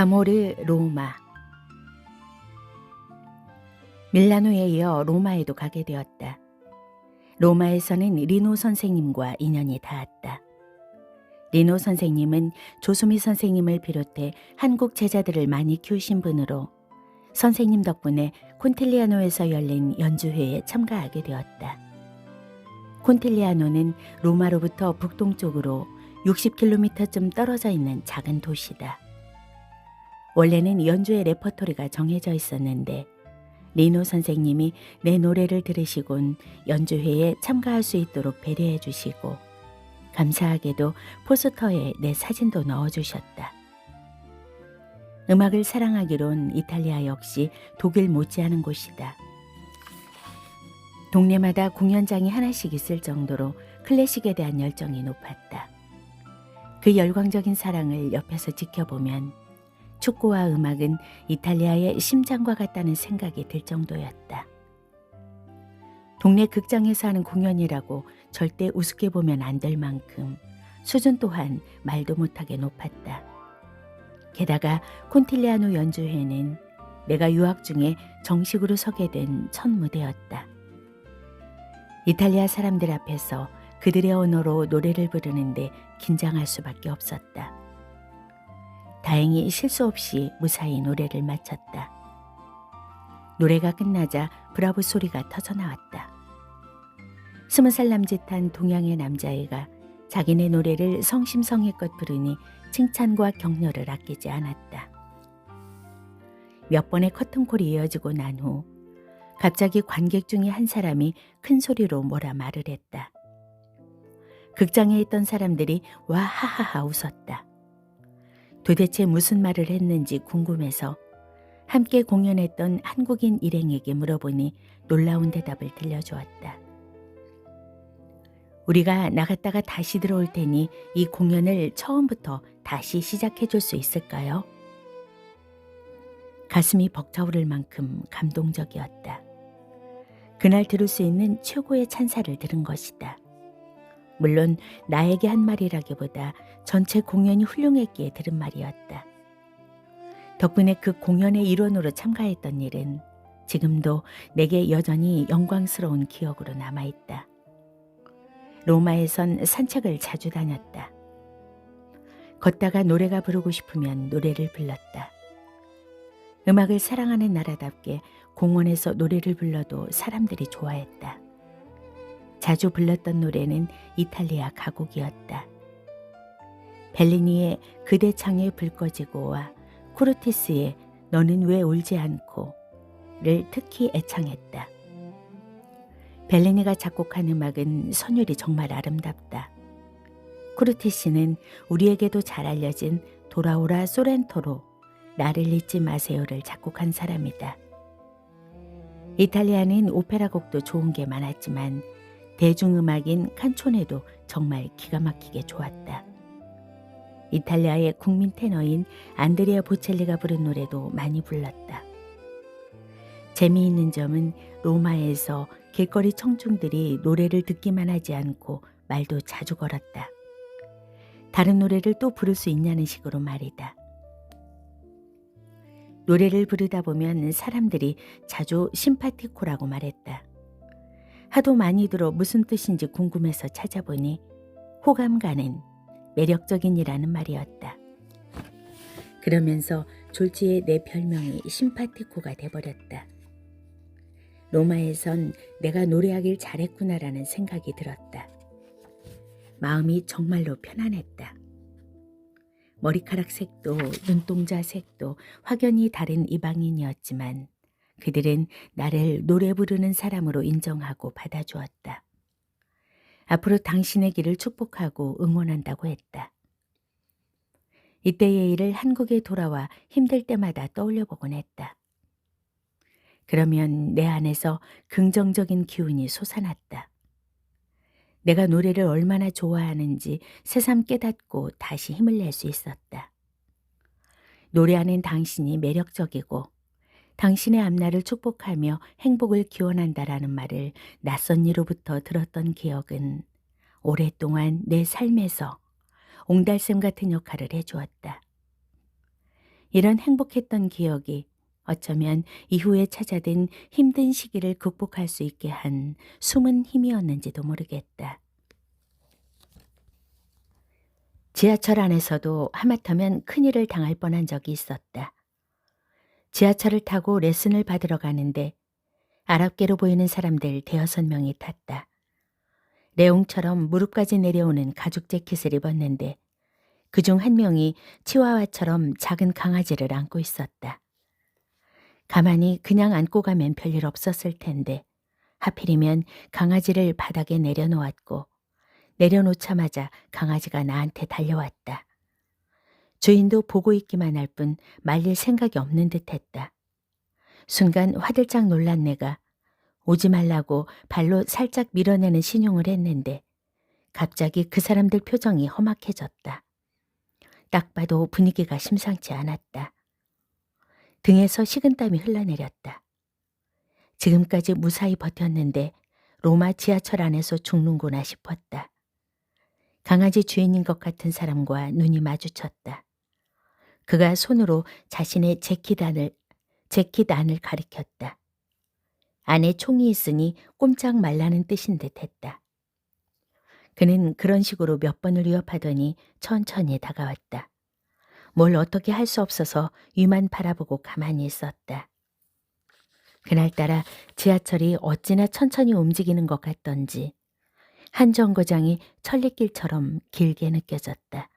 아모르 로마. 밀라노에 이어 로마에도 가게 되었다. 로마에서는 리노 선생님과 인연이 닿았다. 리노 선생님은 조수미 선생님을 비롯해 한국 제자들을 많이 키우신 분으로 선생님 덕분에 콘틸리아노에서 열린 연주회에 참가하게 되었다. 콘틸리아노는 로마로부터 북동쪽으로 60km쯤 떨어져 있는 작은 도시다. 원래는 연주회 레퍼토리가 정해져 있었는데 리노 선생님이 내 노래를 들으시곤 연주회에 참가할 수 있도록 배려해 주시고 감사하게도 포스터에 내 사진도 넣어주셨다. 음악을 사랑하기론 이탈리아 역시 독일 못지않은 곳이다. 동네마다 공연장이 하나씩 있을 정도로 클래식에 대한 열정이 높았다. 그 열광적인 사랑을 옆에서 지켜보면 축구와 음악은 이탈리아의 심장과 같다는 생각이 들 정도였다. 동네 극장에서 하는 공연이라고 절대 우습게 보면 안 될 만큼 수준 또한 말도 못하게 높았다. 게다가 콘틸리아노 연주회는 내가 유학 중에 정식으로 서게 된 첫 무대였다. 이탈리아 사람들 앞에서 그들의 언어로 노래를 부르는데 긴장할 수밖에 없었다. 다행히 실수 없이 무사히 노래를 마쳤다. 노래가 끝나자 브라보 소리가 터져나왔다. 20살 남짓한 동양의 남자애가 자기네 노래를 성심성의껏 부르니 칭찬과 격려를 아끼지 않았다. 몇 번의 커튼콜이 이어지고 난 후 갑자기 관객 중에 한 사람이 큰 소리로 뭐라 말을 했다. 극장에 있던 사람들이 와하하하 웃었다. 도대체 무슨 말을 했는지 궁금해서 함께 공연했던 한국인 일행에게 물어보니 놀라운 대답을 들려주었다. 우리가 나갔다가 다시 들어올 테니 이 공연을 처음부터 다시 시작해 줄 수 있을까요? 가슴이 벅차오를 만큼 감동적이었다. 그날 들을 수 있는 최고의 찬사를 들은 것이다. 물론 나에게 한 말이라기보다 전체 공연이 훌륭했기에 들은 말이었다. 덕분에 그 공연의 일원으로 참가했던 일은 지금도 내게 여전히 영광스러운 기억으로 남아있다. 로마에선 산책을 자주 다녔다. 걷다가 노래가 부르고 싶으면 노래를 불렀다. 음악을 사랑하는 나라답게 공원에서 노래를 불러도 사람들이 좋아했다. 자주 불렀던 노래는 이탈리아 가곡이었다. 벨리니의 그대 창에 불 꺼지고와 쿠르티스의 너는 왜 울지 않고를 특히 애창했다. 벨리니가 작곡한 음악은 선율이 정말 아름답다. 쿠르티스는 우리에게도 잘 알려진 돌아오라 소렌토로 나를 잊지 마세요를 작곡한 사람이다. 이탈리아는 오페라 곡도 좋은 게 많았지만 대중음악인 칸초네도 정말 기가 막히게 좋았다. 이탈리아의 국민 테너인 안드레아 보첼리가 부른 노래도 많이 불렀다. 재미있는 점은 로마에서 길거리 청중들이 노래를 듣기만 하지 않고 말도 자주 걸었다. 다른 노래를 또 부를 수 있냐는 식으로 말이다. 노래를 부르다 보면 사람들이 자주 심파티코라고 말했다. 하도 많이 들어 무슨 뜻인지 궁금해서 찾아보니 호감 가는 매력적인이라는 말이었다. 그러면서 졸지에 내 별명이 심파티코가 돼버렸다. 로마에선 내가 노래하길 잘했구나라는 생각이 들었다. 마음이 정말로 편안했다. 머리카락 색도 눈동자 색도 확연히 다른 이방인이었지만 그들은 나를 노래 부르는 사람으로 인정하고 받아주었다. 앞으로 당신의 길을 축복하고 응원한다고 했다. 이때의 일을 한국에 돌아와 힘들 때마다 떠올려보곤 했다. 그러면 내 안에서 긍정적인 기운이 솟아났다. 내가 노래를 얼마나 좋아하는지 새삼 깨닫고 다시 힘을 낼 수 있었다. 노래하는 당신이 매력적이고 당신의 앞날을 축복하며 행복을 기원한다라는 말을 낯선 이로부터 들었던 기억은 오랫동안 내 삶에서 옹달샘 같은 역할을 해주었다. 이런 행복했던 기억이 어쩌면 이후에 찾아든 힘든 시기를 극복할 수 있게 한 숨은 힘이었는지도 모르겠다. 지하철 안에서도 하마터면 큰일을 당할 뻔한 적이 있었다. 지하철을 타고 레슨을 받으러 가는데 아랍계로 보이는 사람들 대여섯 명이 탔다. 레옹처럼 무릎까지 내려오는 가죽 재킷을 입었는데 그중 한 명이 치와와처럼 작은 강아지를 안고 있었다. 가만히 그냥 안고 가면 별일 없었을 텐데 하필이면 강아지를 바닥에 내려놓았고 내려놓자마자 강아지가 나한테 달려왔다. 주인도 보고 있기만 할 뿐 말릴 생각이 없는 듯했다. 순간 화들짝 놀란 내가 오지 말라고 발로 살짝 밀어내는 신용을 했는데 갑자기 그 사람들 표정이 험악해졌다. 딱 봐도 분위기가 심상치 않았다. 등에서 식은땀이 흘러내렸다. 지금까지 무사히 버텼는데 로마 지하철 안에서 죽는구나 싶었다. 강아지 주인인 것 같은 사람과 눈이 마주쳤다. 그가 손으로 자신의 재킷 안을 가리켰다. 안에 총이 있으니 꼼짝 말라는 뜻인 듯 했다. 그는 그런 식으로 몇 번을 위협하더니 천천히 다가왔다. 뭘 어떻게 할 수 없어서 위만 바라보고 가만히 있었다. 그날따라 지하철이 어찌나 천천히 움직이는 것 같던지 한 정거장이 천리길처럼 길게 느껴졌다.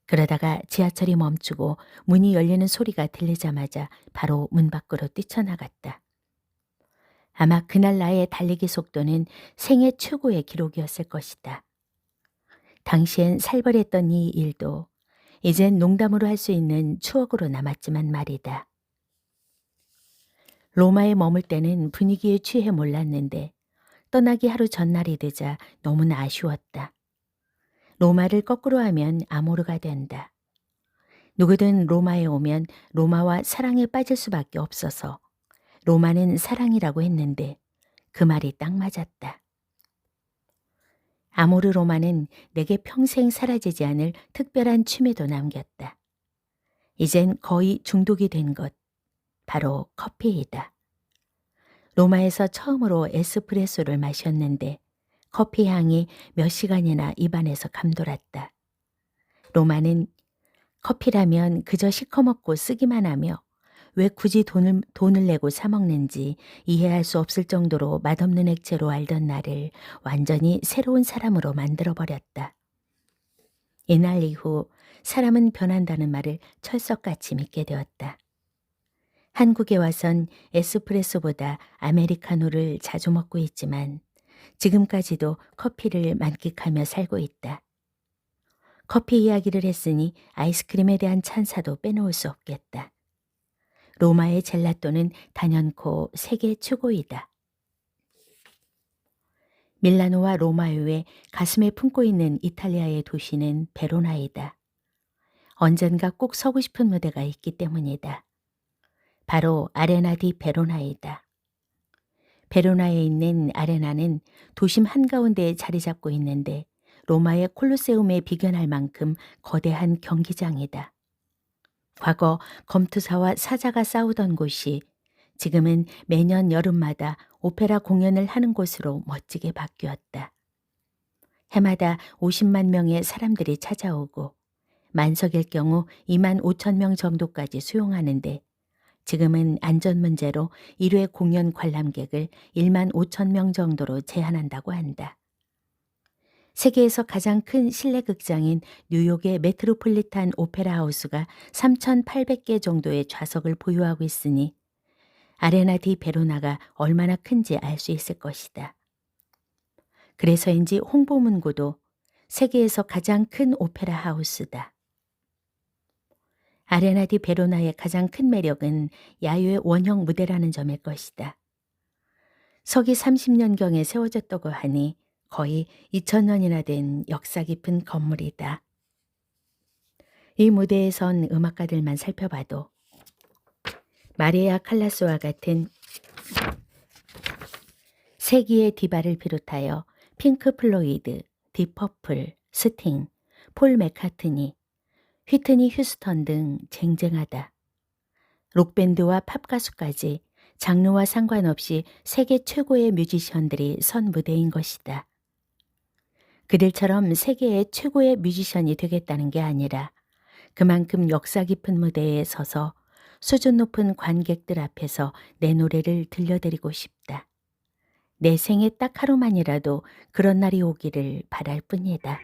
그러다가 지하철이 멈추고 문이 열리는 소리가 들리자마자 바로 문 밖으로 뛰쳐나갔다. 아마 그날 나의 달리기 속도는 생애 최고의 기록이었을 것이다. 당시엔 살벌했던 이 일도 이젠 농담으로 할 수 있는 추억으로 남았지만 말이다. 로마에 머물 때는 분위기에 취해 몰랐는데 떠나기 하루 전날이 되자 너무나 아쉬웠다. 로마를 거꾸로 하면 아모르가 된다. 누구든 로마에 오면 로마와 사랑에 빠질 수밖에 없어서 로마는 사랑이라고 했는데 그 말이 딱 맞았다. 아모르 로마는 내게 평생 사라지지 않을 특별한 취미도 남겼다. 이젠 거의 중독이 된 것, 바로 커피이다. 로마에서 처음으로 에스프레소를 마셨는데 커피 향이 몇 시간이나 입안에서 감돌았다. 로마는 커피라면 그저 시커멓고 쓰기만 하며 왜 굳이 돈을 내고 사 먹는지 이해할 수 없을 정도로 맛없는 액체로 알던 나를 완전히 새로운 사람으로 만들어버렸다. 이날 이후 사람은 변한다는 말을 철석같이 믿게 되었다. 한국에 와선 에스프레소보다 아메리카노를 자주 먹고 있지만 지금까지도 커피를 만끽하며 살고 있다. 커피 이야기를 했으니 아이스크림에 대한 찬사도 빼놓을 수 없겠다. 로마의 젤라또는 단연코 세계 최고이다. 밀라노와 로마 외에 가슴에 품고 있는 이탈리아의 도시는 베로나이다. 언젠가 꼭 서고 싶은 무대가 있기 때문이다. 바로 아레나 디 베로나이다. 베로나에 있는 아레나는 도심 한가운데에 자리 잡고 있는데 로마의 콜로세움에 비견할 만큼 거대한 경기장이다. 과거 검투사와 사자가 싸우던 곳이 지금은 매년 여름마다 오페라 공연을 하는 곳으로 멋지게 바뀌었다. 해마다 50만 명의 사람들이 찾아오고 만석일 경우 2만 5천 명 정도까지 수용하는데 지금은 안전 문제로 1회 공연 관람객을 1만 5천 명 정도로 제한한다고 한다. 세계에서 가장 큰 실내 극장인 뉴욕의 메트로폴리탄 오페라 하우스가 3,800개 정도의 좌석을 보유하고 있으니 아레나 디 베로나가 얼마나 큰지 알 수 있을 것이다. 그래서인지 홍보 문구도 세계에서 가장 큰 오페라 하우스다. 아레나 디 베로나의 가장 큰 매력은 야유의 원형 무대라는 점일 것이다. 서기 30년경에 세워졌다고 하니 거의 2000년이나 된 역사 깊은 건물이다. 이 무대에 선 음악가들만 살펴봐도 마리아 칼라스와 같은 세기의 디바를 비롯하여 핑크 플로이드, 디퍼플, 스팅, 폴 맥카트니, 휘트니 휴스턴 등 쟁쟁하다. 록밴드와 팝 가수까지 장르와 상관없이 세계 최고의 뮤지션들이 선 무대인 것이다. 그들처럼 세계의 최고의 뮤지션이 되겠다는 게 아니라 그만큼 역사 깊은 무대에 서서 수준 높은 관객들 앞에서 내 노래를 들려드리고 싶다. 내 생에 딱 하루만이라도 그런 날이 오기를 바랄 뿐이다.